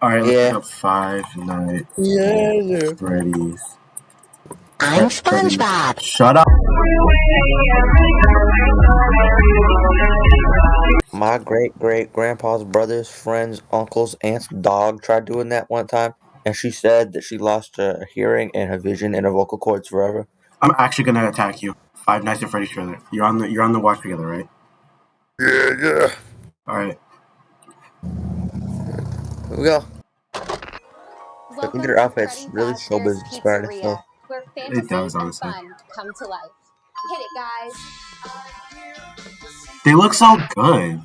Alright, let's Yeah. look up Five Nights Yeah. at Freddy's. I'm SpongeBob. Shut up. My great-great-grandpa's brother's friend's uncle's aunt's dog tried doing that one time, and she said that she lost her hearing and her vision and her vocal cords forever. I'm actually gonna attack you. Five Nights at Freddy's trailer. You're on the watch together, right? Yeah. Alright. Here we go. Welcome Look at her to outfits. Freddy Really Fazbear's showbiz inspired, I Pizzeria, feel. where It fantasy does, and honestly. fun come to life. Hit it, guys. They look so good.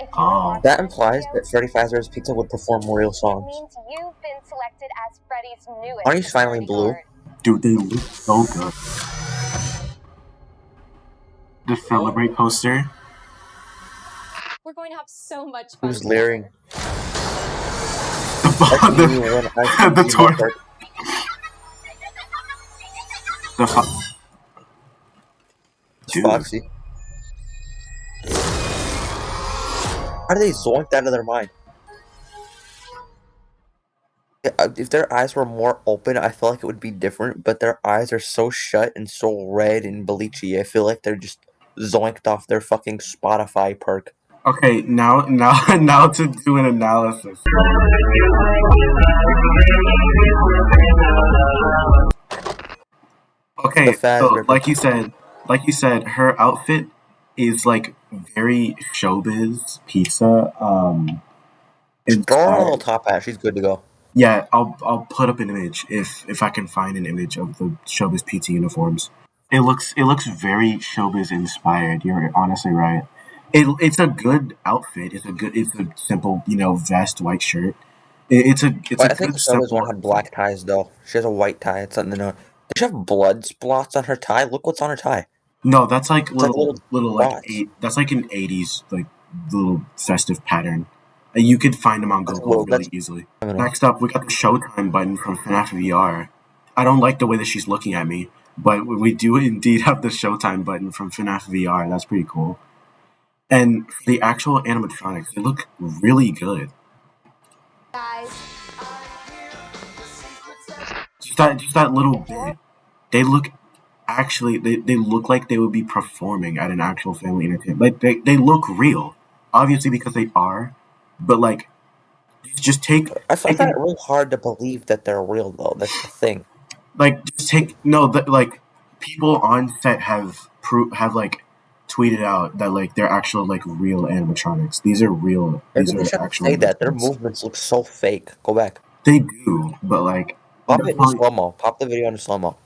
If you Oh. watch That this implies video, that Freddy Fazbear's Pizza would perform real it songs. means you've been selected as Freddy's newest Aren't you finally security blue? guard. Dude, they look so good. The Celebrate poster. We're going to have so much fun. Who's leering? The The toy. The Dude. Foxy. How do they zoinked out of their mind? If their eyes were more open, I feel like it would be different, but their eyes are so shut and so red and bleachy. I feel like they're just zoinked off their fucking Spotify perk. Okay, now to do an analysis. Okay, so like you said, her outfit is like very showbiz pizza. Throw her a little top hat. She's good to go. Yeah, I'll put up an image if I can find an image of the showbiz pizza uniforms. It looks very showbiz inspired. You're honestly right. It's a good outfit. It's a simple, vest, white shirt. It's a I think the good showbiz simple. one had black ties though. She has a white tie. It's something to know. Does she have blood spots on her tie? Look what's on her tie. No, that's like little spots. that's like an 80s like little festive pattern. You could find them on Google really easily. Next up, we got the Showtime button from FNAF VR. I don't like the way that she's looking at me, but we do indeed have the Showtime button from FNAF VR. That's pretty cool. And the actual animatronics, they look really good. Guys, Just that little bit. They look they look like they would be performing at an actual family entertainment. Like they look real, obviously because they are. But like, just take. I find it real hard to believe that they're real though. That's the thing. Like, just take like people on set have like tweeted out that like they're actual like real animatronics. These are real. These are actual. Say that their movements look so fake. Go back. They do, but like. Pop it in slow mo. Pop the video in slow mo.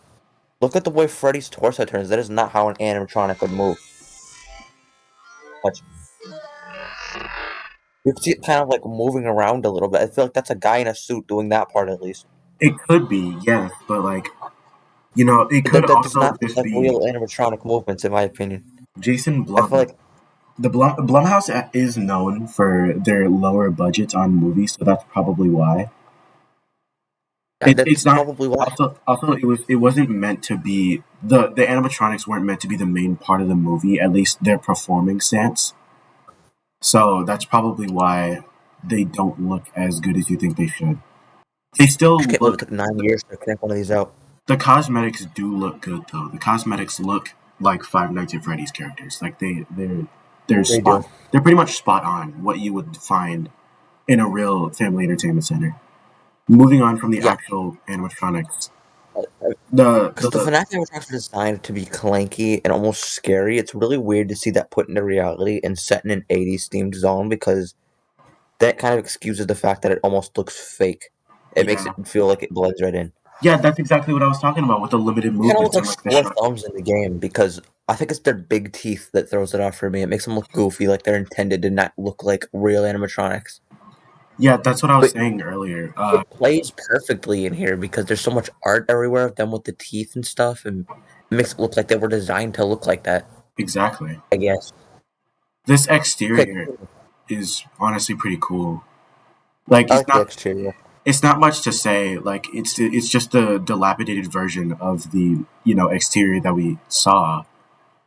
Look at the way Freddy's torso turns. That is not how an animatronic would move. Watch. You can see it kind of like moving around a little bit. I feel like that's a guy in a suit doing that part at least. It could be, yes, but like, it could that also does not just like be real animatronic movements, in my opinion. Jason Blum. I feel like the Blumhouse is known for their lower budgets on movies, so that's probably why. It's not probably why. Also, it wasn't meant to be the animatronics weren't meant to be the main part of the movie. At least their performing stance. So that's probably why they don't look as good as you think they should. They still look. It took 9 years to crank one of these out. The cosmetics do look good though. The cosmetics look like Five Nights at Freddy's characters. Like they're pretty much spot on what you would find in a real family entertainment center. Moving on from the actual animatronics. The FNAF animatronics are designed to be clanky and almost scary. It's really weird to see that put into reality and set in an 80s themed zone because that kind of excuses the fact that it almost looks fake. It makes it feel like it blends right in. Yeah, that's exactly what I was talking about with the limited movements. It kind of looks like four thumbs in the game because I think it's their big teeth that throws it off for me. It makes them look goofy, like they're intended to not look like real animatronics. Yeah, that's what I was saying earlier. It plays perfectly in here because there's so much art everywhere of them with the teeth and stuff, and it makes it look like they were designed to look like that. Exactly. I guess. This exterior is honestly pretty cool. Like, it's not much to say. Like, it's just the dilapidated version of the exterior that we saw.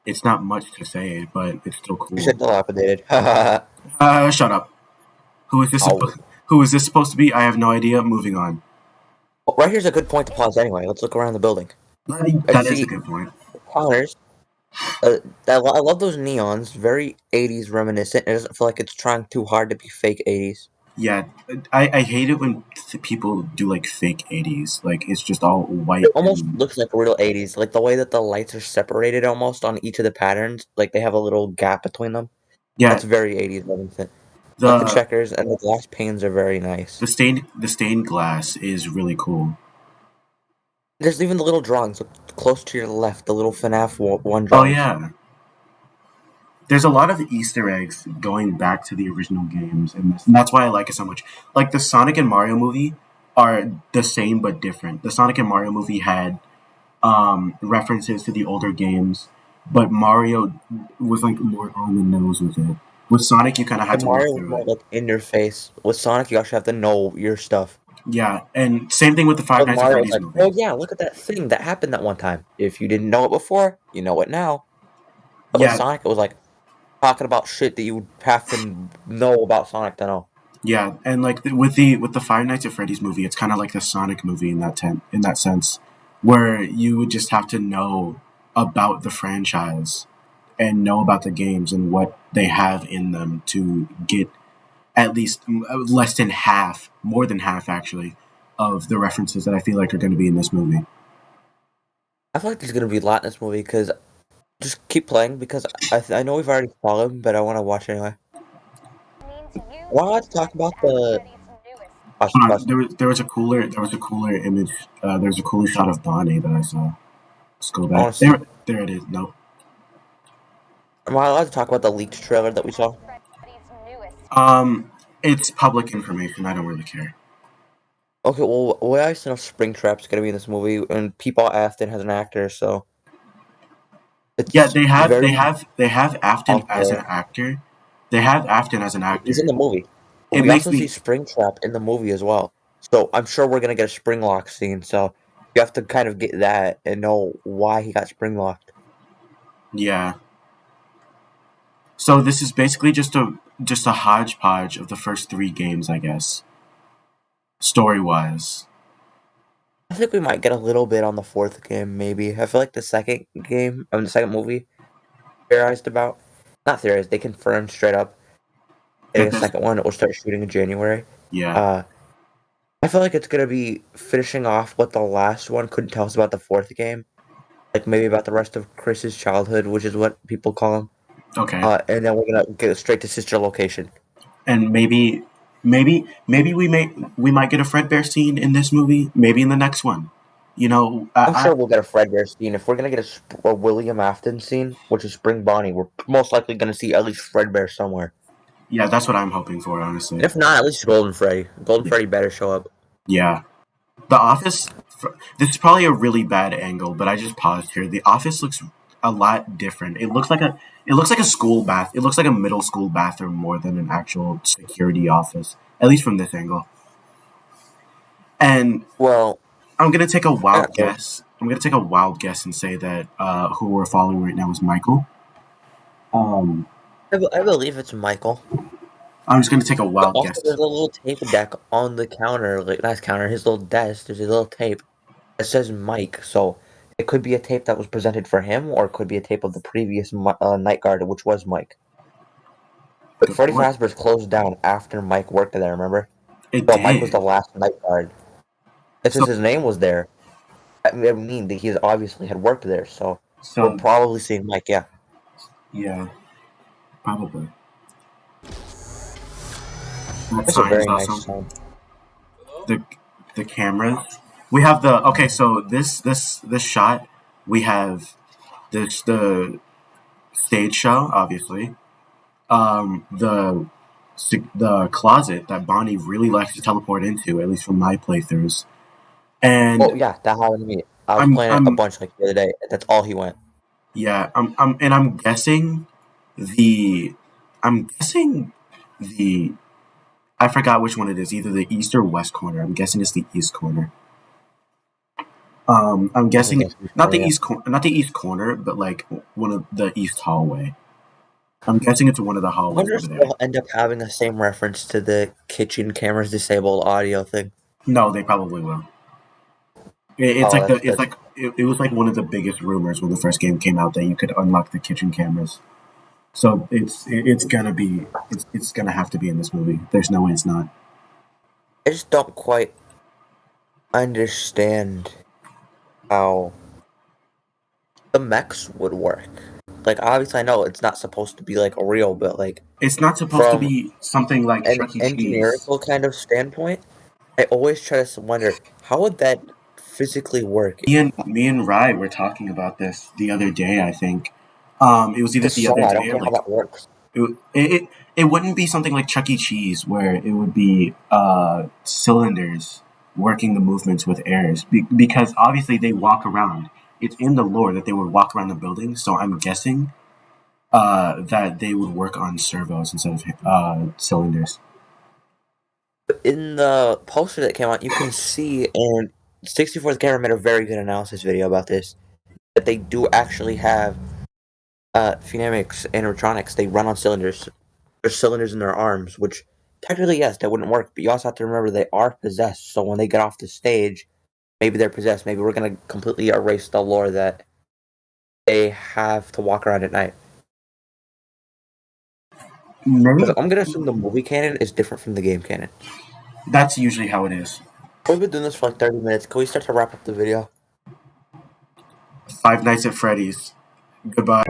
It's not much to say, but it's still cool. You said dilapidated. Shut up. Who is this? Who is this supposed to be? I have no idea. Moving on. Well, right here's a good point to pause anyway. Let's look around the building. That is a good point. Counters. I love those neons. Very 80s reminiscent. It doesn't feel like it's trying too hard to be fake 80s. Yeah, I hate it when people do like fake 80s. Like it's just all white. It almost looks like real 80s. Like the way that the lights are separated almost on each of the patterns. Like they have a little gap between them. Yeah, that's very 80s reminiscent. Like the checkers and the glass panes are very nice. The stained glass is really cool. There's even the little drawings close to your left, the little FNAF one drawing. Oh yeah. There's a lot of Easter eggs going back to the original games in this, and that's why I like it so much. Like the Sonic and Mario movie are the same but different. The Sonic and Mario movie had references to the older games, but Mario was like more on the nose with it. With Sonic, you kind of had to Mario was more like in your face. With Sonic, you actually have to know your stuff. Yeah, and same thing with the Five Nights at Freddy's movie. Oh yeah, look at that thing that happened that one time. If you didn't know it before, you know it now. But with Sonic, it was like talking about shit that you would have to know about Sonic to know. Yeah, and like with the Five Nights at Freddy's movie, it's kind of like the Sonic movie in that sense, where you would just have to know about the franchise and know about the games and what they have in them to get at least less than half, more than half actually, of the references that I feel like are going to be in this movie. I feel like there's going to be a lot in this movie because just keep playing because I know we've already saw them, but I want to watch anyway. Want to talk about the? There was a cooler image. There's a cooler shot of Bonnie that I saw. Let's go back. There it is. Nope. Am I allowed to talk about the leaked trailer that we saw? It's public information. I don't really care. Okay, well, we always know Springtrap's gonna be in this movie, and People Afton has an actor, so. Yeah, they have Afton as an actor. They have Afton as an actor. He's in the movie. But we also see Springtrap in the movie as well. So I'm sure we're gonna get a Springlock scene. So you have to kind of get that and know why he got Springlocked. Yeah. So this is basically just a hodgepodge of the first 3 games, I guess. Story-wise. I think we might get a little bit on the 4th game, maybe. I feel like the second game, the second movie, theorized about. Not theorized, they confirmed straight up. The second one will start shooting in January. Yeah. I feel like it's gonna be finishing off what the last one couldn't tell us about the 4th game. Like maybe about the rest of Chris's childhood, which is what people call him. Okay. And then we're gonna get straight to Sister Location. And maybe we might get a Fredbear scene in this movie. Maybe in the next one. You know, I'm sure we'll get a Fredbear scene. If we're gonna get a William Afton scene, which is Spring Bonnie, we're most likely gonna see at least Fredbear somewhere. Yeah, that's what I'm hoping for, honestly. And if not, at least Golden Freddy. Golden Freddy better show up. Yeah. The Office. This is probably a really bad angle, but I just paused here. The Office looks a lot different. It looks like a school bath. It looks like a middle school bathroom more than an actual security office, at least from this angle. And well, I'm gonna take a wild guess. I'm gonna take a wild guess and say that who we're following right now is Michael. I believe it's Michael. I'm just gonna take a wild guess. There's a little tape deck on the counter, like not counter, his little desk. There's a little tape that says Mike, so it could be a tape that was presented for him, or it could be a tape of the previous night guard, which was Mike. But Freddy Fazbear's closed down after Mike worked there. Remember? Mike was the last night guard. And since his name was there, I mean that he obviously had worked there. So we're probably seeing Mike. Yeah. Yeah. Probably. That's a very nice song. The camera. We have so this shot, we have the stage show, obviously. The closet that Bonnie really likes to teleport into, at least from my playthroughs. And yeah, that's how I was playing a bunch like the other day. That's all he went. Yeah, I'm guessing the I forgot which one it is, either the east or west corner. I'm guessing it's the east corner. I'm guessing not the east corner, but like one of the east hallway. I'm guessing it's one of the I hallways wonder over if there. they'll end up having the same reference to the kitchen cameras disable audio thing. No, they probably will. It's Oh, like that's it was like one of the biggest rumors when the first game came out that you could unlock the kitchen cameras. So it's gonna have to be in this movie. There's no way it's not. I just don't quite understand how the mechs would work. Like, obviously, I know it's not supposed to be like a real, but like It's not supposed to from be something like an Chuck E. Cheese. engineerical kind of standpoint, I always try to wonder how would that physically work. Me and Rye were talking about this the other day. I think it was either Just the saw, other I don't day or get how like that works. it wouldn't be something like Chuck E. Cheese where it would be cylinders working the movements with airs because obviously they walk around. It's in the lore that they would walk around the building, so I'm guessing that they would work on servos instead of cylinders. In the poster that came out, you can see, and 64th Camera made a very good analysis video about this, that they do actually have Phoenix animatronics. They run on cylinders. There's cylinders in their arms, which technically, yes, that wouldn't work, but you also have to remember they are possessed, so when they get off the stage, maybe they're possessed. Maybe we're going to completely erase the lore that they have to walk around at night. Maybe I'm going to assume the movie canon is different from the game canon. that's usually how it is. We've been doing this for like 30 minutes. Can we start to wrap up the video? Five Nights at Freddy's. Goodbye.